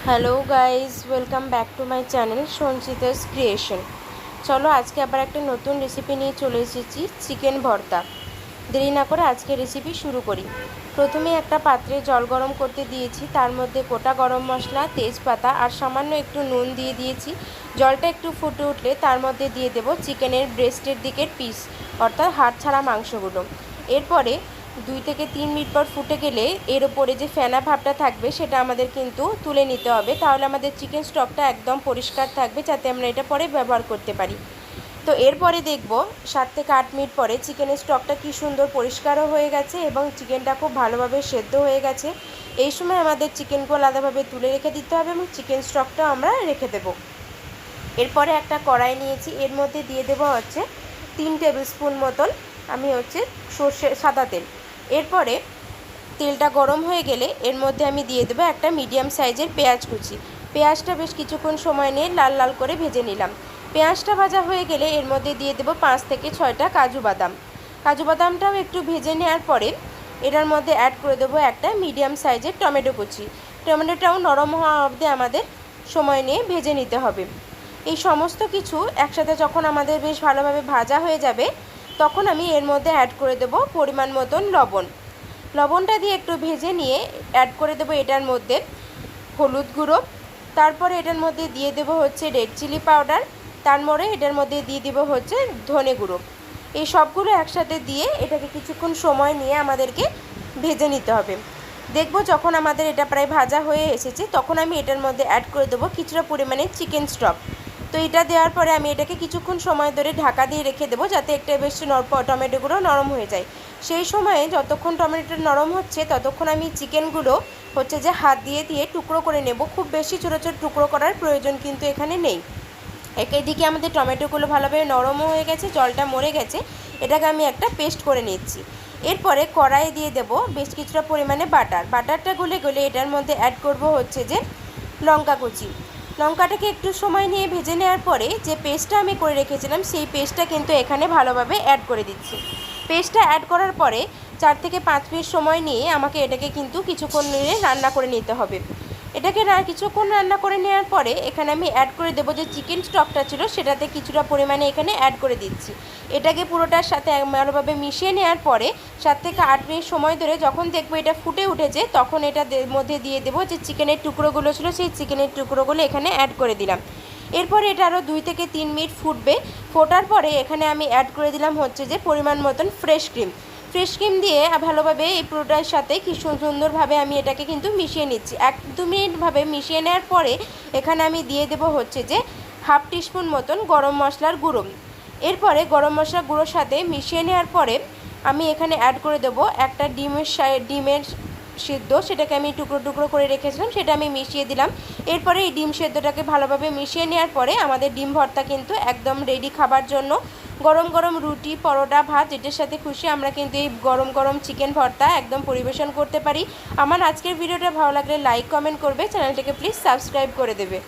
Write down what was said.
Hello guys, welcome back to my channel Sanchita's creation. চলো আজকে আবার একটা নতুন রেসিপি নিয়ে চলে এসেছি, চিকেন ভর্তা। দেরি না করে আজকে রেসিপি শুরু করি। প্রথমে একটা পাত্রে জল গরম করতে দিয়েছি, তার মধ্যে গোটা গরম মশলা, তেজপাতা আর সামান্য একটু নুন দিয়ে দিয়েছি। জলটা একটু ফুটে উঠলে তার মধ্যে দিয়ে দেব চিকেনের ব্রেস্টের দিকের পিস, অর্থাৎ হাড় ছাড়া মাংসগুলো। এরপরে 2 থেকে 3 মিনিট পর ফুটে গেলে এর ওপরে যে ফেনা ভাবটা থাকবে সেটা আমাদের কিন্তু তুলে নিতে হবে, তাহলে আমাদের চিকেন স্টকটা একদম পরিষ্কার থাকবে, যাতে আমরা এটা পরে ব্যবহার করতে পারি। তো এরপরে দেখব 7 থেকে 8 মিনিট পরে চিকেনের স্টকটা কি সুন্দর পরিষ্কারও হয়ে গেছে এবং চিকেনটা খুব ভালোভাবে সেদ্ধ হয়ে গেছে। এই সময় আমাদের চিকেনগুলো আলাদাভাবে তুলে রেখে দিতে হবে এবং চিকেন স্টকটা আমরা রেখে দেব। এরপরে একটা কড়াই নিয়েছি, এর মধ্যে দিয়ে দেবো হচ্ছে 3 টেবিল স্পুন মতন আমি সর্ষে সাদা তেল। এরপরে তেলটা গরম হয়ে গেলে এর মধ্যে আমি দিয়ে দেবো একটা মিডিয়াম সাইজের পেঁয়াজ কুচি। পেঁয়াজটা বেশ কিছুক্ষণ সময় নিয়ে লাল লাল করে ভেজে নিলাম। পেঁয়াজটা ভাজা হয়ে গেলে এর মধ্যে দিয়ে দেবো 5 থেকে 6টা কাজু বাদাম। কাজু বাদামটাও একটু ভেজে নেওয়ার পরে এটার মধ্যে অ্যাড করে দেবো একটা মিডিয়াম সাইজের টমেটো কুচি। টমেটোটাও নরম হওয়া অবধি আমাদের সময় নিয়ে ভেজে নিতে হবে। এই সমস্ত কিছু একসাথে যখন আমাদের বেশ ভালোভাবে ভাজা হয়ে যাবে, তখন আমি এর মধ্যে অ্যাড করে দেবো পরিমাণ মতন লবণ। লবণটা দিয়ে একটু ভেজে নিয়ে অ্যাড করে দেবো এটার মধ্যে হলুদ গুঁড়ো। তারপরে এটার মধ্যে দিয়ে দেবো হচ্ছে রেড চিলি পাউডার। তারপরে এটার মধ্যে দিয়ে দেবো হচ্ছে ধনে গুঁড়ো। এই সবগুলো একসাথে দিয়ে এটাকে কিছুক্ষণ সময় নিয়ে আমাদেরকে ভেজে নিতে হবে। দেখব যখন আমাদের এটা প্রায় ভাজা হয়ে এসেছে, তখন আমি এটার মধ্যে অ্যাড করে দেবো কিছুটা পরিমাণে চিকেন স্টক। তো এটা দেওয়ার পরে আমি এটাকে কিছুক্ষণ সময় ধরে ঢাকা দিয়ে রেখে দেবো, যাতে একটা বেশ টমেটোগুলো নরম হয়ে যায়। সেই সময়ে যতক্ষণ টমেটোটা নরম হচ্ছে ততক্ষণ আমি চিকেনগুলো হচ্ছে যে হাত দিয়ে দিয়ে টুকরো করে নেব। খুব বেশি ছোটো ছোটো টুকরো করার প্রয়োজন কিন্তু এখানে নেই। এদিকে আমাদের টমেটোগুলো ভালোভাবে নরমও হয়ে গেছে, জলটা মরে গেছে। এটাকে আমি একটা পেস্ট করে নিচ্ছি। এরপরে কড়াইয়ে দিয়ে দেব বেশ কিছুটা পরিমাণে বাটারটা গলে গলে এটার মধ্যে অ্যাড করব হচ্ছে যে লঙ্কা কুচি। লঙ্কাটাকে একটু সময় নিয়ে ভেজে নেওয়ার পরে যে পেস্টটা আমি করে রেখেছিলাম সেই পেস্টটা কিন্তু এখানে ভালোভাবে অ্যাড করে দিচ্ছি। পেস্টটা অ্যাড করার পরে 4 থেকে 5 মিনিট সময় নিয়ে আমাকে এটাকে কিন্তু কিছুক্ষণ নিয়ে রান্না করে নিতে হবে। এটাকে কিছুক্ষণ রান্না করে নেওয়ার পরে এখানে আমি অ্যাড করে দেবো যে চিকেন স্টকটা ছিল সেটাতে কিছুটা পরিমাণে এখানে অ্যাড করে দিচ্ছি। এটাকে পুরোটার সাথে ভালোভাবে মিশিয়ে নেওয়ার পরে 7 থেকে 8 মিনিট সময় ধরে যখন দেখবো এটা ফুটে উঠেছে, তখন এটার মধ্যে দিয়ে দেবো যে চিকেনের টুকরোগুলো ছিল সেই চিকেনের টুকরোগুলো এখানে অ্যাড করে দিলাম। এরপরে এটা আরও 2 থেকে 3 মিনিট ফুটবে। ফোটার পরে এখানে আমি অ্যাড করে দিলাম হচ্ছে যে পরিমাণ মতন ফ্রেশ ক্রিম দিয়ে ভালোভাবে এই পুরোটার সাথে কি সুন্দরভাবে আমি এটাকে কিন্তু মিশিয়ে নিচ্ছি। 1-2 মিনিটভাবে মিশিয়ে নেওয়ার পরে এখানে আমি দিয়ে দেবো হচ্ছে যে হাফ টিস্পুন মতন গরম মশলার গুঁড়ো। এরপরে গরম মশলার গুঁড়োর সাথে মিশিয়ে নেওয়ার পরে আমি এখানে অ্যাড করে দেবো একটা ডিমের সিদ্ধ, সেটাকে আমি টুকরো টুকরো করে রেখেছিলাম, সেটা আমি মিশিয়ে দিলাম। এরপরে এই ডিম সেদ্ধটাকে ভালোভাবে মিশিয়ে নেওয়ার পরে আমাদের ডিম ভর্তা কিন্তু একদম রেডি খাবার জন্য। গরম গরম রুটি, পরোটা, ভাত যেটার সাথে খুশি আমরা কিন্তু এই গরম গরম চিকেন ভর্তা একদম পরিবেশন করতে পারি। আমার আজকের ভিডিওটা ভালো লাগলে লাইক কমেন্ট করবে, চ্যানেলটাকে প্লিজ সাবস্ক্রাইব করে দেবে।